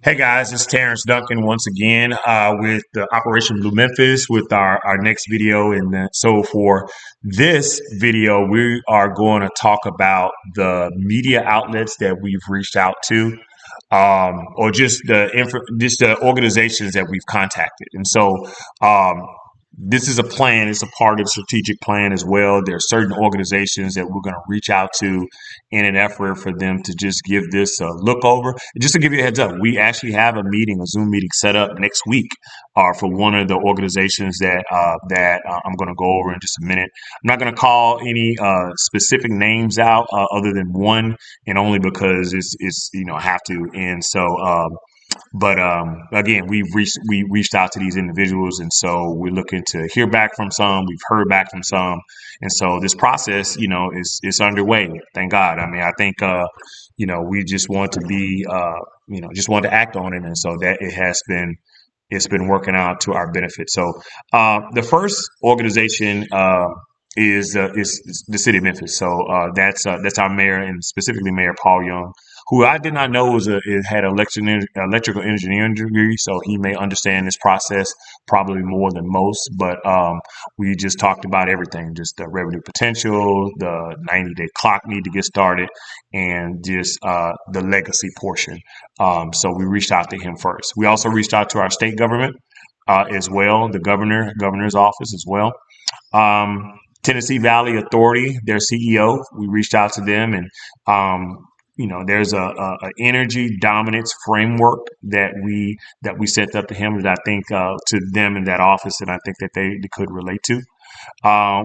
Hey guys, it's Terrence Duncan once again with the Operation Blue Memphis with our next video. So for this video, we are going to talk about the media outlets that we've reached out to, or just the organizations that we've contacted. Um, this is a plan. It's a part of the strategic plan as well. There are certain organizations that we're going to reach out to in an effort for them to just give this a look over. Just to give you a heads up, we actually have a Zoom meeting set up next week for one of the organizations that I'm going to go over in just a minute. I'm not going to call any specific names out other than one, and only because it's I have to. But again, we reached out to these individuals, and so we're looking to hear back from some. We've heard back from some, and so this process, is underway. Thank God. I mean, I think we just want to be just want to act on it, and so that it's been working out to our benefit. So the first organization. Is the city of Memphis. So that's our mayor, and specifically Mayor Paul Young, who I did not know had an electrical engineering degree, so he may understand this process probably more than most. But we just talked about everything, just the revenue potential, the 90-day clock need to get started, and just the legacy portion. So we reached out to him first. We also reached out to our state government as well, the governor's office as well. Tennessee Valley Authority, their CEO, we reached out to them, and there's a energy dominance framework that we sent up to him that I think to them in that office, and I think that they could relate to.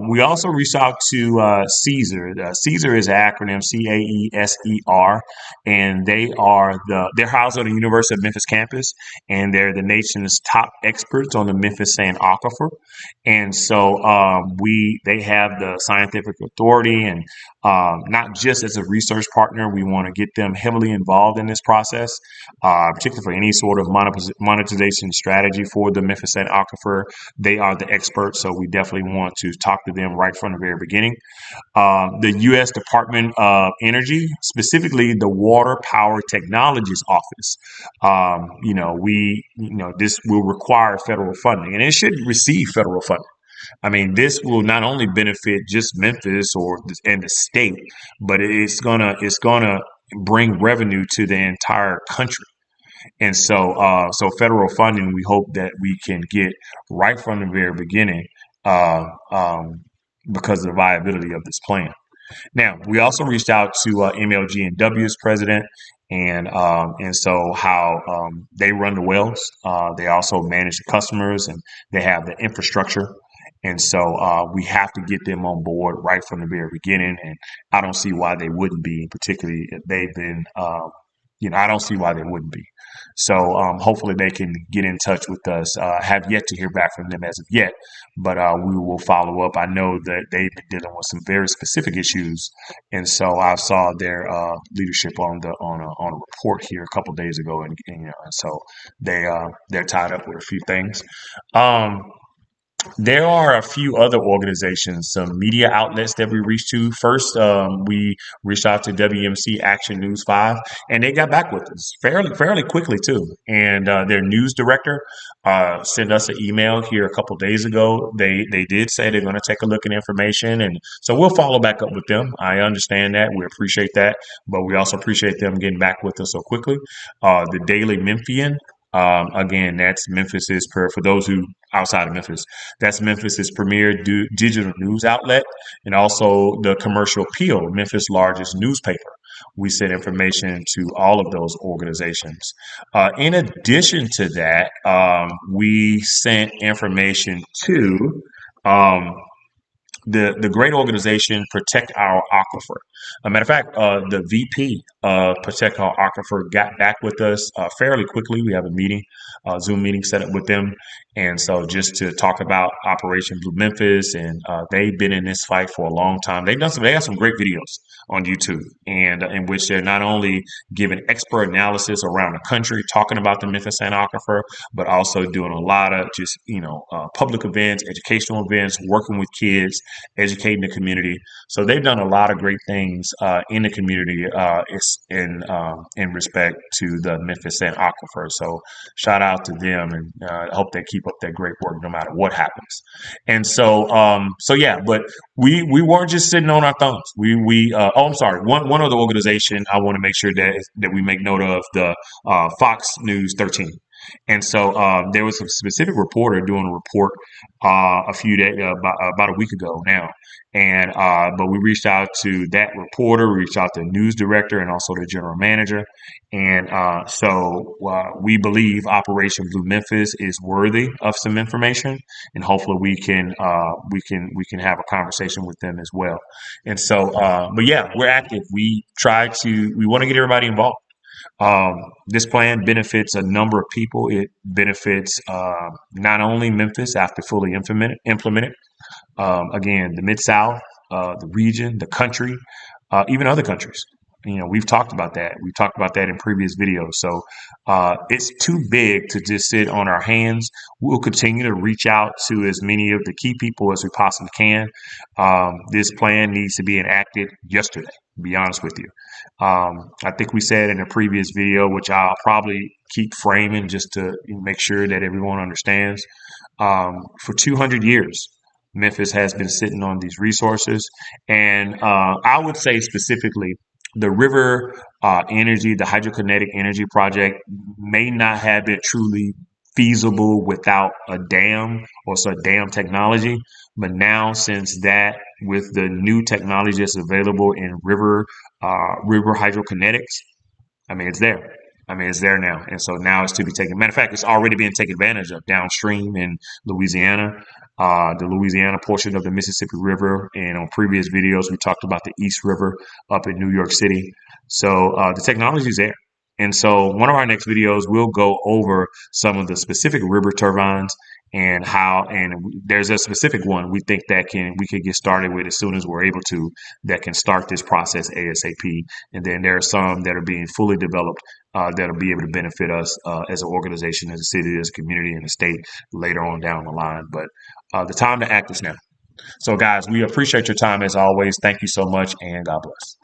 We also reached out to Caesar. Caesar is an acronym, CAESER, and they're housed on the University of Memphis campus, and they're the nation's top experts on the Memphis Sand Aquifer. And so they have the scientific authority, and not just as a research partner, we want to get them heavily involved in this process, particularly for any sort of monetization strategy for the Memphis Sand Aquifer. They are the experts, so we definitely want to talk to them right from the very beginning. The U.S. Department of Energy, specifically the Water Power Technologies Office, this will require federal funding, and it should receive federal funding. I mean, this will not only benefit just Memphis and the state, but it's gonna bring revenue to the entire country. And so federal funding, we hope that we can get right from the very beginning, uh, um, because of the viability of this plan. Now, we also reached out to MLG&W's president, and so how they run the wells. They also manage the customers, and they have the infrastructure. And so we have to get them on board right from the very beginning. And I don't see why they wouldn't be, particularly if they've been, I don't see why they wouldn't be. So hopefully they can get in touch with us. Have yet to hear back from them as of yet, but we will follow up. I know that they've been dealing with some very specific issues, and so I saw their leadership on a report here a couple of days ago, and so they're tied up with a few things. Um, there are a few other organizations, some media outlets that we reached to. First, we reached out to WMC Action News 5, and they got back with us fairly quickly too. And their news director sent us an email here a couple days ago. They did say they're going to take a look at information, and so we'll follow back up with them. I understand that, we appreciate that, but we also appreciate them getting back with us so quickly. The Daily Memphian. Again, that's Memphis's for those who outside of Memphis. That's Memphis's premier digital news outlet, and also the Commercial Appeal, Memphis' largest newspaper. We send information to all of those organizations. In addition to that, we sent information to um, the great organization Protect Our Aquifer. A matter of fact, the VP of Protect Our Aquifer got back with us fairly quickly. We have a meeting, Zoom meeting set up with them, and so just to talk about Operation Blue Memphis, and they've been in this fight for a long time. They have some great videos on YouTube, and in which they're not only giving expert analysis around the country talking about the Memphis Sand Aquifer, but also doing a lot of just public events, educational events, working with kids, educating the community. So they've done a lot of great things things in the community in respect to the Memphis Sand Aquifer. So shout out to them, and I hope they keep up that great work no matter what happens. And so yeah, but we weren't just sitting on our thumbs. Oh, I'm sorry. One other organization I want to make sure that we make note of, the Fox News 13. And so there was a specific reporter doing a report a few days about a week ago now, and but we reached out to that reporter, we reached out to the news director, and also the general manager, and we believe Operation Blue Memphis is worthy of some information, and hopefully we can have a conversation with them as well. And so, but yeah, we're active. We want to get everybody involved. This plan benefits a number of people. It benefits not only Memphis after fully implemented, again, the Mid South, the region, the country, even other countries. We've talked about that. We've talked about that in previous videos. So it's too big to just sit on our hands. We'll continue to reach out to as many of the key people as we possibly can. This plan needs to be enacted yesterday, to be honest with you. I think we said in a previous video, which I'll probably keep framing just to make sure that everyone understands. For 200 years, Memphis has been sitting on these resources. And I would say specifically, the river energy, the hydrokinetic energy project may not have been truly feasible without a dam or some dam technology. But now, since that, with the new technology that's available in river hydrokinetics, I mean, it's there. I mean, it's there now. And so now it's to be taken. Matter of fact, it's already being taken advantage of downstream in Louisiana, the Louisiana portion of the Mississippi River. And on previous videos, we talked about the East River up in New York City. So the technology is there. And so one of our next videos, we'll go over some of the specific river turbines and there's a specific one we think that we could get started with as soon as we're able to, that can start this process ASAP. And then there are some that are being fully developed that'll be able to benefit us as an organization, as a city, as a community, and a state later on down the line. But the time to act is now. So guys, we appreciate your time as always. Thank you so much, and God bless.